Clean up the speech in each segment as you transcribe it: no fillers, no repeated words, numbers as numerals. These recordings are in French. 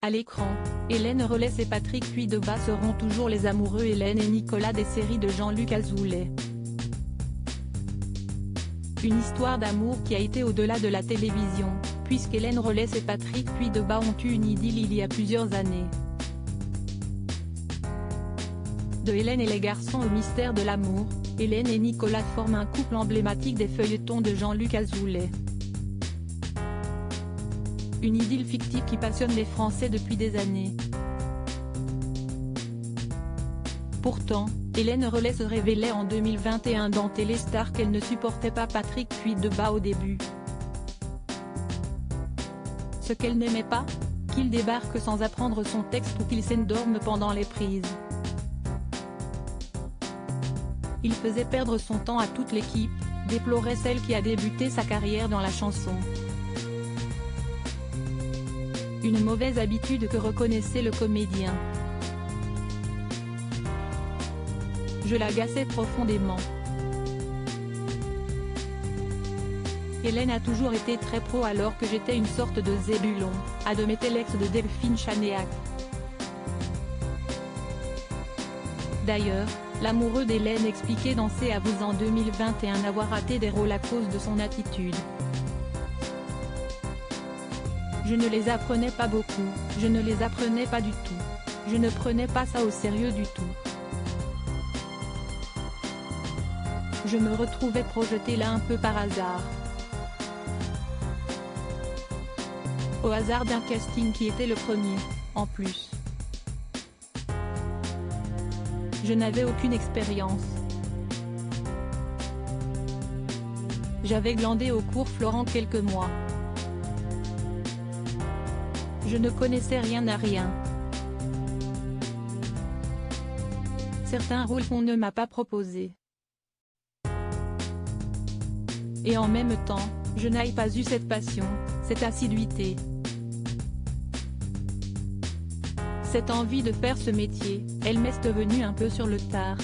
À l'écran, Hélène Rollès et Patrick Puydebas seront toujours les amoureux Hélène et Nicolas des séries de Jean-Luc Azoulay. Une histoire d'amour qui a été au-delà de la télévision, puisqu'Hélène Rollès et Patrick Puydebas ont eu une idylle il y a plusieurs années. De Hélène et les garçons au mystère de l'amour, Hélène et Nicolas forment un couple emblématique des feuilletons de Jean-Luc Azoulay. Une idylle fictive qui passionne les Français depuis des années. Pourtant, Hélène Rollès se révélait en 2021 dans Téléstar qu'elle ne supportait pas Patrick Puydebas au début. Ce qu'elle n'aimait pas, qu'il débarque sans apprendre son texte ou qu'il s'endorme pendant les prises. Il faisait perdre son temps à toute l'équipe, déplorait celle qui a débuté sa carrière dans la chanson. Une mauvaise habitude que reconnaissait le comédien. Je l'agaçais profondément. Hélène a toujours été très pro alors que j'étais une sorte de zébulon, admettait l'ex de Delphine Chanéac. D'ailleurs, l'amoureux d'Hélène expliquait dans C'est à vous en 2021 avoir raté des rôles à cause de son attitude. Je ne les apprenais pas beaucoup, je ne les apprenais pas du tout. Je ne prenais pas ça au sérieux du tout. Je me retrouvais projetée là un peu par hasard. Au hasard d'un casting qui était le premier, en plus. Je n'avais aucune expérience. J'avais glandé au cours Florent quelques mois. Je ne connaissais rien à rien. Certains rôles qu'on ne m'a pas proposés. Et en même temps, je n'ai pas eu cette passion, cette assiduité. Cette envie de faire ce métier, elle m'est venue un peu sur le tard.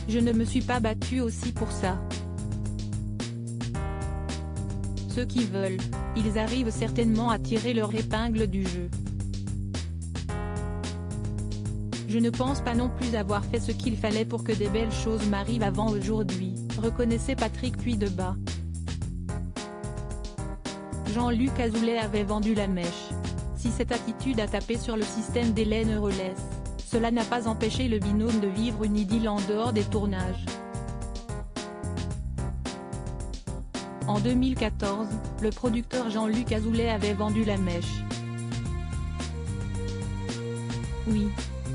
Je ne me suis pas battue aussi pour ça. Ceux qui veulent, ils arrivent certainement à tirer leur épingle du jeu. Je ne pense pas non plus avoir fait ce qu'il fallait pour que des belles choses m'arrivent avant aujourd'hui, reconnaissait Patrick Puydebas. Jean-Luc Azoulay avait vendu la mèche. Si cette attitude a tapé sur le système d'Hélène Rollès, cela n'a pas empêché le binôme de vivre une idylle en dehors des tournages. En 2014, le producteur Jean-Luc Azoulay avait vendu la mèche. Oui,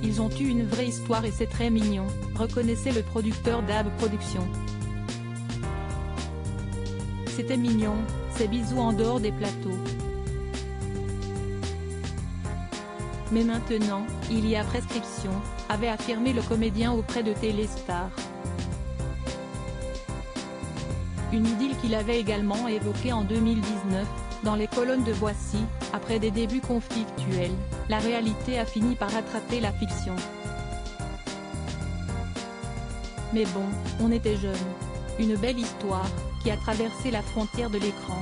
ils ont eu une vraie histoire et c'est très mignon, reconnaissait le producteur d'Ab Productions. C'était mignon, ces bisous en dehors des plateaux. Mais maintenant, il y a prescription, avait affirmé le comédien auprès de Téléstar. Une idylle qu'il avait également évoquée en 2019, dans les colonnes de Voici, après des débuts conflictuels, la réalité a fini par rattraper la fiction. Mais bon, on était jeunes. Une belle histoire, qui a traversé la frontière de l'écran.